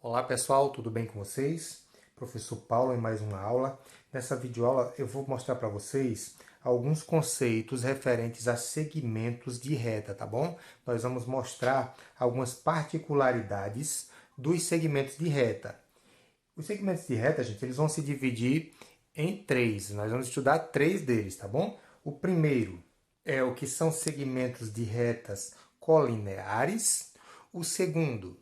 Olá pessoal, tudo bem com vocês? Professor Paulo em mais uma aula. Nessa videoaula eu vou mostrar para vocês alguns conceitos referentes a segmentos de reta, tá bom? Nós vamos mostrar algumas particularidades dos segmentos de reta. Os segmentos de reta, gente, eles vão se dividir em três. Nós vamos estudar três deles, tá bom? O primeiro é o que são segmentos de retas colineares. O segundo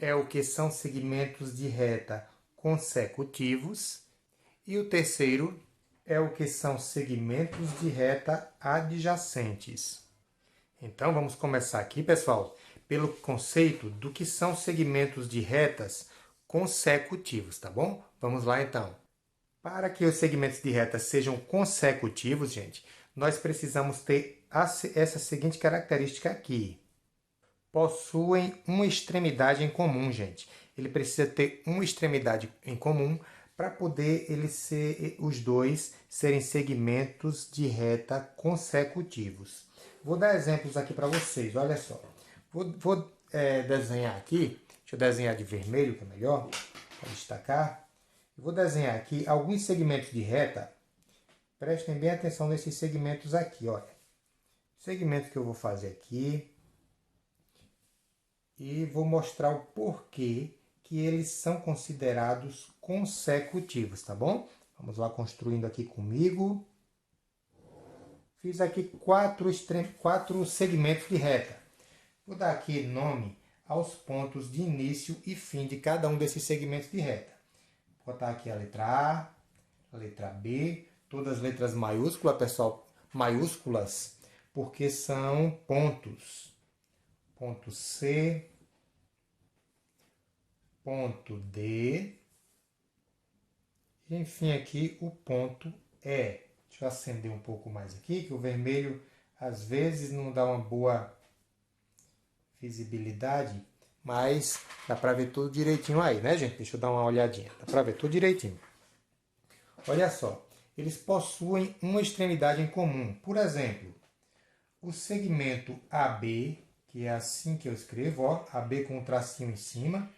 é o que são segmentos de reta consecutivos. E o terceiro é o que são segmentos de reta adjacentes. Então, vamos começar aqui, pessoal, pelo conceito do que são segmentos de retas consecutivos, tá bom? Vamos lá, então. Para que os segmentos de reta sejam consecutivos, gente, nós precisamos ter essa seguinte característica aqui. Possuem uma extremidade em comum, gente. Ele precisa ter uma extremidade em comum para poder os dois serem segmentos de reta consecutivos. Vou dar exemplos aqui para vocês, olha só. Vou desenhar aqui, deixa eu desenhar de vermelho, que é melhor, para destacar. Vou desenhar aqui alguns segmentos de reta. Prestem bem atenção nesses segmentos aqui, olha. Segmento que eu vou fazer aqui. E vou mostrar o porquê que eles são considerados consecutivos, tá bom? Vamos lá construindo aqui comigo. Fiz aqui quatro segmentos de reta. Vou dar aqui nome aos pontos de início e fim de cada um desses segmentos de reta. Vou botar aqui a letra A, a letra B, todas as letras maiúsculas, pessoal, maiúsculas, porque são pontos. Ponto C, ponto D, e enfim aqui o ponto E. Deixa eu acender um pouco mais aqui, que o vermelho às vezes não dá uma boa visibilidade, mas dá para ver tudo direitinho aí, né, gente? Deixa eu dar uma olhadinha, dá para ver tudo direitinho. Olha só, eles possuem uma extremidade em comum. Por exemplo, o segmento AB, que é assim que eu escrevo, ó, AB com um tracinho em cima,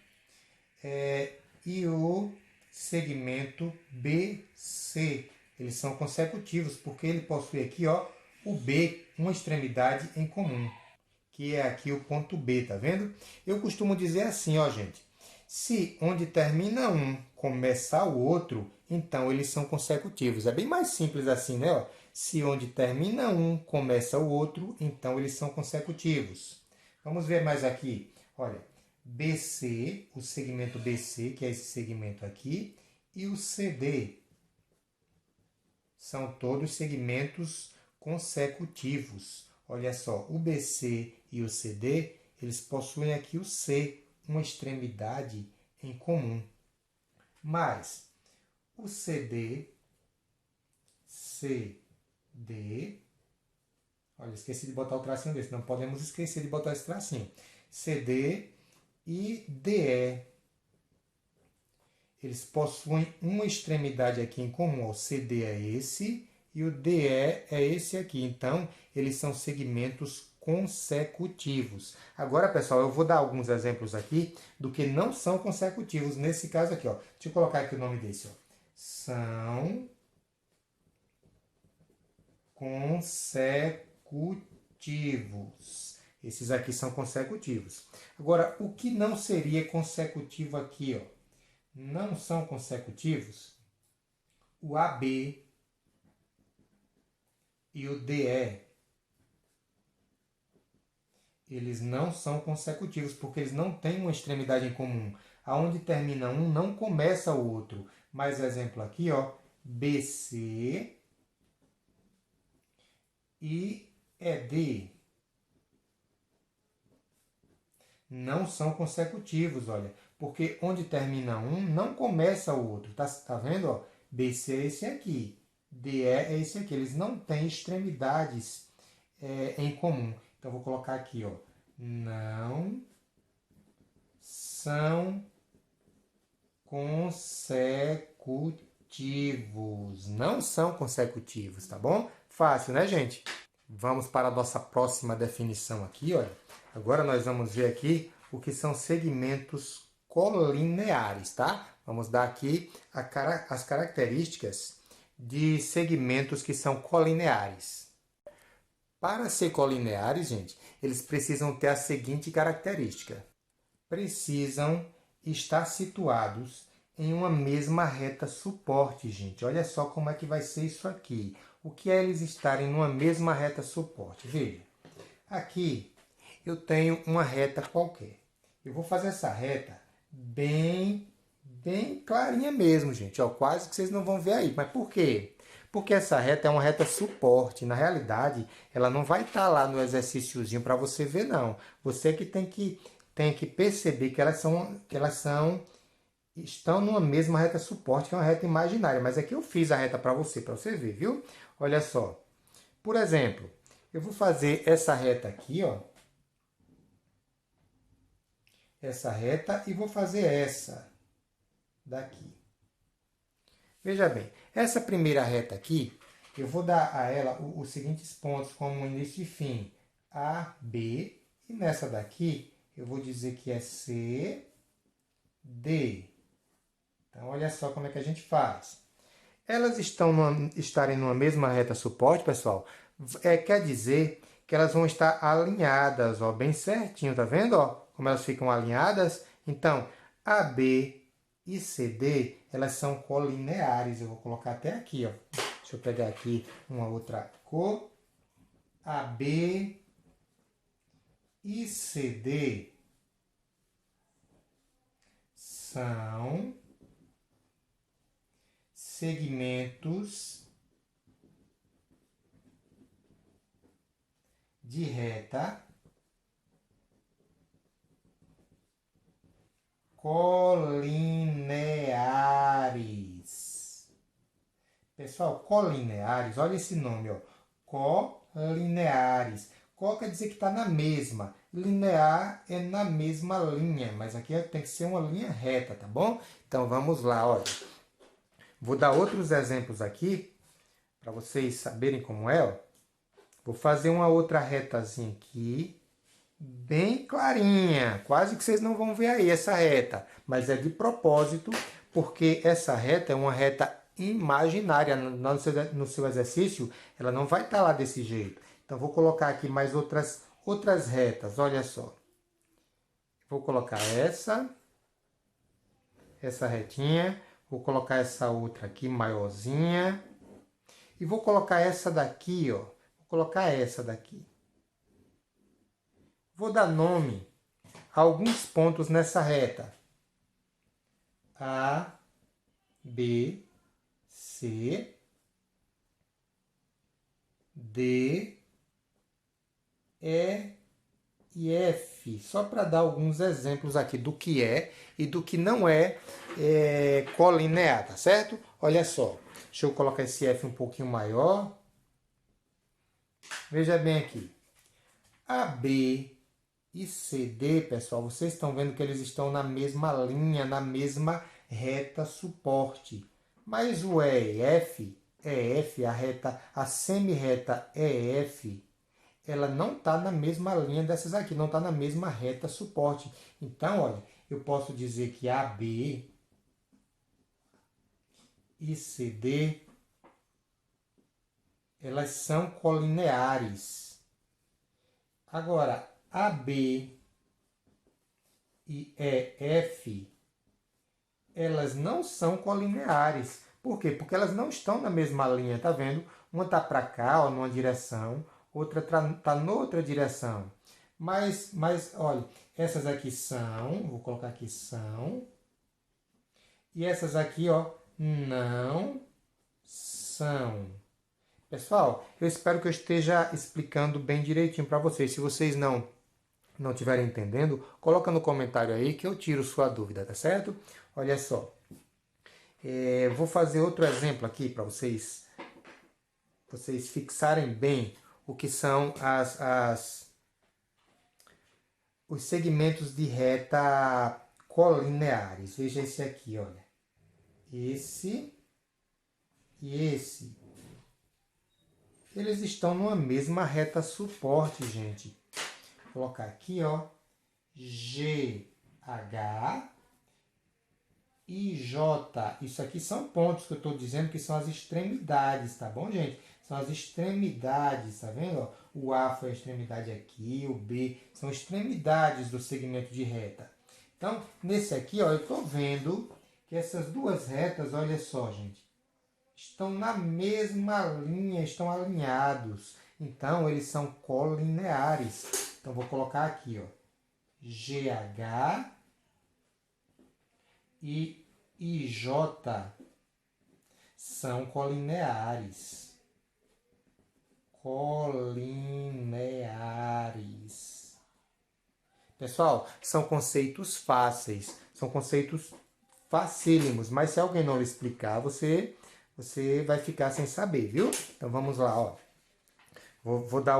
e o segmento BC. Eles são consecutivos, porque ele possui aqui, ó, o B, uma extremidade em comum, que é aqui o ponto B, tá vendo? Eu costumo dizer assim, ó, gente, se onde termina um começar o outro, então eles são consecutivos. É bem mais simples assim, né? Ó? Se onde termina um começa o outro, então eles são consecutivos. Vamos ver mais aqui. Olha, BC, o segmento BC, que é esse segmento aqui, e o CD. São todos segmentos consecutivos. Olha só, o BC e o CD, eles possuem aqui o C, uma extremidade em comum. Mas o CD, olha, esqueci de botar o tracinho desse, não podemos esquecer de botar esse tracinho. CD e DE. Eles possuem uma extremidade aqui em comum. O CD é esse e o DE é esse aqui. Então, eles são segmentos consecutivos. Agora, pessoal, eu vou dar alguns exemplos aqui do que não são consecutivos. Nesse caso aqui, ó. Deixa eu colocar aqui o nome desse, ó. São consecutivos. Esses aqui são consecutivos. Agora, o que não seria consecutivo aqui, ó? Não são consecutivos o AB e o DE. Eles não são consecutivos porque eles não têm uma extremidade em comum. Aonde termina um, não começa o outro. Mais exemplo aqui, ó, BC e ED. Não são consecutivos, olha, porque onde termina um, não começa o outro. Tá vendo? Ó? BC é esse aqui, DE é esse aqui. Eles não têm extremidades em comum. Então, vou colocar aqui, ó, não são consecutivos. Não são consecutivos, tá bom? Fácil, né, gente? Vamos para a nossa próxima definição aqui, olha. Agora nós vamos ver aqui o que são segmentos colineares, tá? Vamos dar aqui as características de segmentos que são colineares. Para ser colineares, gente, eles precisam ter a seguinte característica. Precisam estar situados em uma mesma reta suporte, gente. Olha só como é que vai ser isso aqui. O que é eles estarem numa mesma reta suporte? Veja, aqui eu tenho uma reta qualquer. Eu vou fazer essa reta bem clarinha mesmo, gente. Ó, quase que vocês não vão ver aí. Mas por quê? Porque essa reta é uma reta suporte. Na realidade, ela não vai estar lá no exercíciozinho para você ver, não. Você que tem que perceber que estão numa mesma reta suporte, que é uma reta imaginária. Mas aqui eu fiz a reta para você ver, viu? Olha só. Por exemplo, eu vou fazer essa reta aqui, ó. Essa reta e vou fazer essa daqui. Veja bem, essa primeira reta aqui, eu vou dar a ela os seguintes pontos como início e fim. A, B, e nessa daqui eu vou dizer que é C, D. Então, olha só como é que a gente faz. Elas estarem numa mesma reta suporte, pessoal, quer dizer que elas vão estar alinhadas, ó, bem certinho, tá vendo? Ó, como elas ficam alinhadas? Então, AB e CD, elas são colineares. Eu vou colocar até aqui, ó. Deixa eu pegar aqui uma outra cor. AB e CD são segmentos de reta colineares. Pessoal, colineares, olha esse nome, ó. Colineares. Co quer dizer que está na mesma. Linear é na mesma linha, mas aqui tem que ser uma linha reta, tá bom? Então vamos lá, olha. Vou dar outros exemplos aqui, para vocês saberem como é, ó. Vou fazer uma outra retazinha aqui, bem clarinha. Quase que vocês não vão ver aí essa reta, mas é de propósito, porque essa reta é uma reta imaginária. No seu exercício, ela não vai estar lá desse jeito. Então, vou colocar aqui mais outras retas, olha só. Vou colocar essa retinha, vou colocar essa outra aqui, maiorzinha, e vou colocar essa daqui, ó. Vou colocar essa daqui. Vou dar nome a alguns pontos nessa reta. A, B, C, D, E e F. Só para dar alguns exemplos aqui do que é e do que não é, colinear, tá certo? Olha só. Deixa eu colocar esse F um pouquinho maior. Veja bem aqui. A, B e C, D, pessoal, vocês estão vendo que eles estão na mesma linha, na mesma reta suporte. Mas o EF, a semi-reta EF, ela não está na mesma linha dessas aqui, não está na mesma reta suporte. Então, olha, eu posso dizer que AB e CD, elas são colineares. Agora, AB e EF, elas não são colineares. Por quê? Porque elas não estão na mesma linha, tá vendo? Uma está para cá, ó, numa direção, outra está noutra direção. Mas, olha, essas aqui são, vou colocar aqui são, e essas aqui, ó, não são. Pessoal, eu espero que eu esteja explicando bem direitinho para vocês. Se vocês não estiverem entendendo, coloca no comentário aí que eu tiro sua dúvida, tá certo? Olha só. Vou fazer outro exemplo aqui para vocês fixarem bem o que são os segmentos de reta colineares. Veja esse aqui, olha. Esse e esse. Eles estão numa mesma reta suporte, gente. Vou colocar aqui, ó, GH IJ. Isso aqui são pontos que eu estou dizendo que são as extremidades, tá bom, gente? São as extremidades, tá vendo? O A foi a extremidade aqui, o B são extremidades do segmento de reta. Então, nesse aqui, ó, eu estou vendo que essas duas retas, olha só, gente, estão na mesma linha, estão alinhados. Então, eles são colineares. Então, vou colocar aqui, ó, GH e IJ são colineares. Colineares. Pessoal, são conceitos fáceis, são conceitos facílimos, mas se alguém não lhe explicar, você vai ficar sem saber, viu? Então vamos lá, ó. Vou dar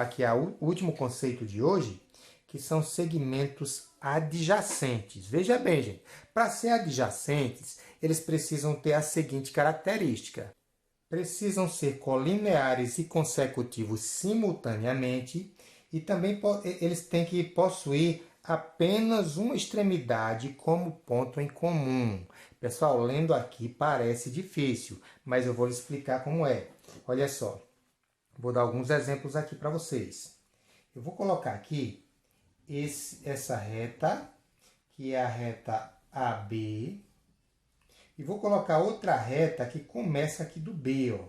aqui o último conceito de hoje, que são segmentos adjacentes. Veja bem, gente, para ser adjacentes, eles precisam ter a seguinte característica. Precisam ser colineares e consecutivos simultaneamente e também eles têm que possuir apenas uma extremidade como ponto em comum. Pessoal, lendo aqui parece difícil, mas eu vou lhe explicar como é. Olha só, vou dar alguns exemplos aqui para vocês. Eu vou colocar aqui essa reta, que é a reta AB, e vou colocar outra reta que começa aqui do B, ó,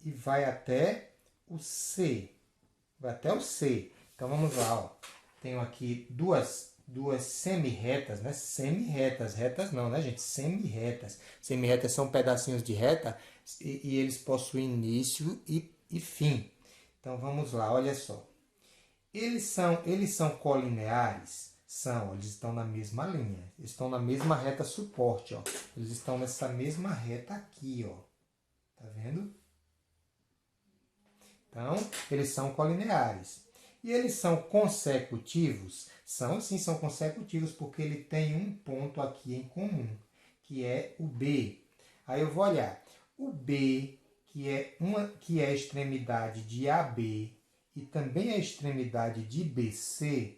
e vai até o C. Vai até o C. Então vamos lá, ó. Tenho aqui duas semi-retas, né? Semi-retas, retas não, né, gente? Semi-retas. Semi-retas são pedacinhos de reta e eles possuem início e fim. Então vamos lá, olha só. Eles são colineares? São, eles estão na mesma linha. Estão na mesma reta suporte, ó. Eles estão nessa mesma reta aqui, ó. Tá vendo? Então, eles são colineares. E eles são consecutivos? São, sim, são consecutivos, porque ele tem um ponto aqui em comum, que é o B. Aí eu vou olhar. O B, que é a extremidade de AB, e também a extremidade de BC,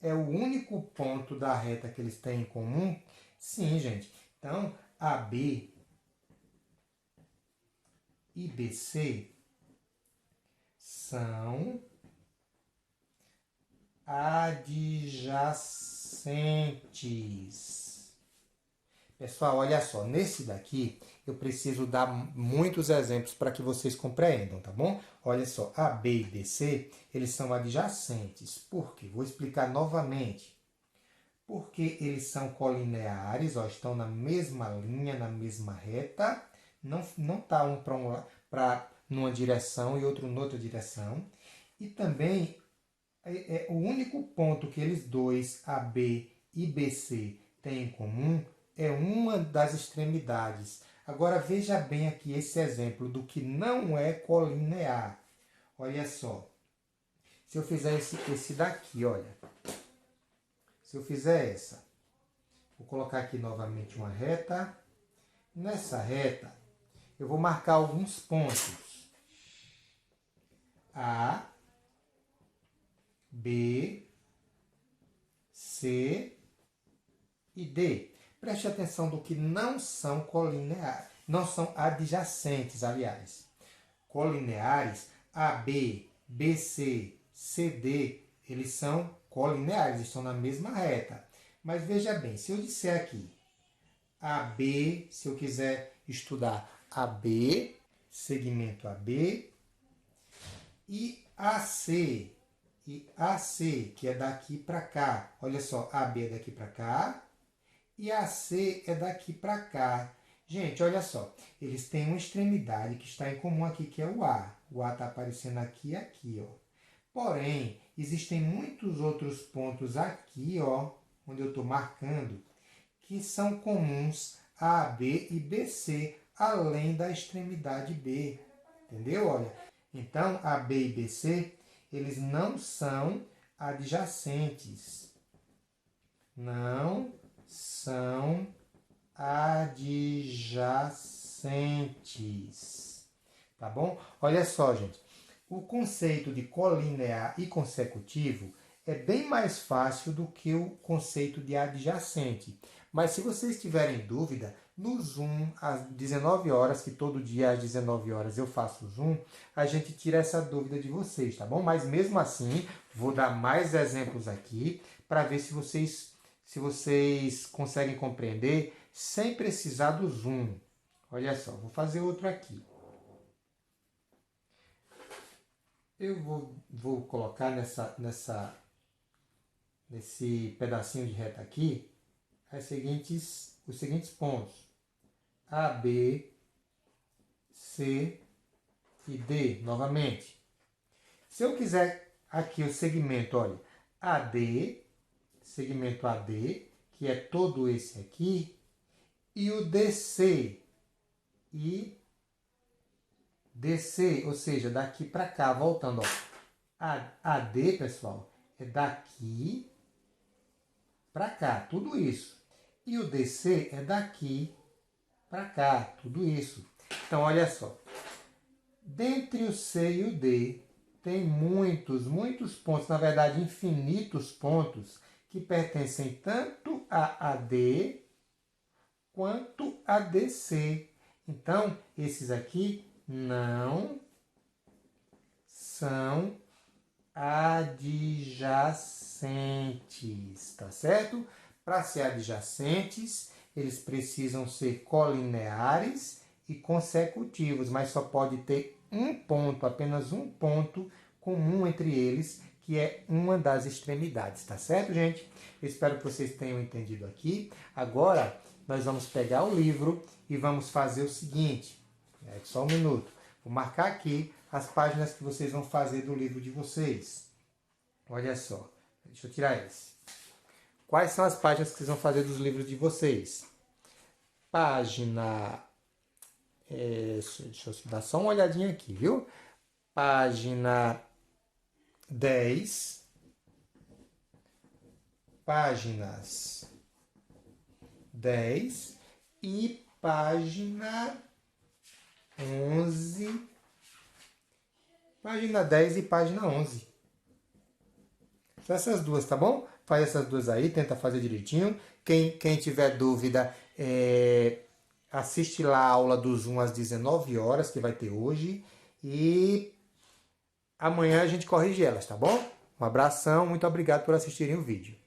é o único ponto da reta que eles têm em comum? Sim, gente. Então, AB e BC são adjacentes. Pessoal, olha só, nesse daqui eu preciso dar muitos exemplos para que vocês compreendam, tá bom? Olha só, AB e BC, eles são adjacentes. Por quê? Vou explicar novamente. Porque eles são colineares, ó, estão na mesma linha, na mesma reta, não tá um para numa direção e outro noutra direção. E também o único ponto que eles dois, AB e BC, têm em comum é uma das extremidades. Agora veja bem aqui esse exemplo do que não é colinear. Olha só. Se eu fizer esse daqui, olha. Se eu fizer essa, vou colocar aqui novamente uma reta. Nessa reta, eu vou marcar alguns pontos. A, B, C e D. Preste atenção do que não são colineares, não são adjacentes, aliás. Colineares, AB, BC, CD, eles são colineares, estão na mesma reta. Mas veja bem, se eu disser aqui AB, se eu quiser estudar AB, segmento AB, e AC, que é daqui para cá. Olha só, AB é daqui para cá e AC é daqui para cá. Gente, olha só, eles têm uma extremidade que está em comum aqui, que é o A. O A está aparecendo aqui e aqui, ó. Porém, existem muitos outros pontos aqui, ó, onde eu estou marcando, que são comuns a AB e BC, além da extremidade B. Entendeu? Olha, então AB e BC, eles não são adjacentes. Não são adjacentes. Tá bom? Olha só, gente. O conceito de colinear e consecutivo é bem mais fácil do que o conceito de adjacente. Mas se vocês tiverem dúvida, no Zoom, às 19 horas, que todo dia às 19 horas eu faço o Zoom, a gente tira essa dúvida de vocês, tá bom? Mas mesmo assim, vou dar mais exemplos aqui para ver se vocês conseguem compreender sem precisar do Zoom. Olha só, vou fazer outro aqui. Eu vou colocar nesse pedacinho de reta aqui os seguintes pontos. A, B, C e D, novamente. Se eu quiser aqui o segmento, olha, AD, segmento AD, que é todo esse aqui, e o DC, e DC, ou seja, daqui para cá, voltando, ó. AD, pessoal, é daqui para cá, tudo isso. E o DC é daqui para cá, tudo isso. Então, olha só. Dentre o C e o D, tem muitos pontos, na verdade, infinitos pontos, que pertencem tanto a AD quanto a DC. Então, esses aqui não são adjacentes, tá certo? Para ser adjacentes, eles precisam ser colineares e consecutivos, mas só pode ter um ponto, apenas um ponto comum entre eles, que é uma das extremidades, tá certo, gente? Eu espero que vocês tenham entendido aqui. Agora, nós vamos pegar o livro e vamos fazer o seguinte. Só um minuto. Vou marcar aqui as páginas que vocês vão fazer do livro de vocês. Olha só. Deixa eu tirar esse. Quais são as páginas que vocês vão fazer dos livros de vocês? Página... deixa eu dar só uma olhadinha aqui, viu? Página 10. Páginas 10 e página 11. Página 10 e página 11. São essas duas, tá bom? Faz essas duas aí, tenta fazer direitinho. Quem tiver dúvida, assiste lá a aula do Zoom às 19 horas, que vai ter hoje. E amanhã a gente corrige elas, tá bom? Um abração, muito obrigado por assistirem o vídeo.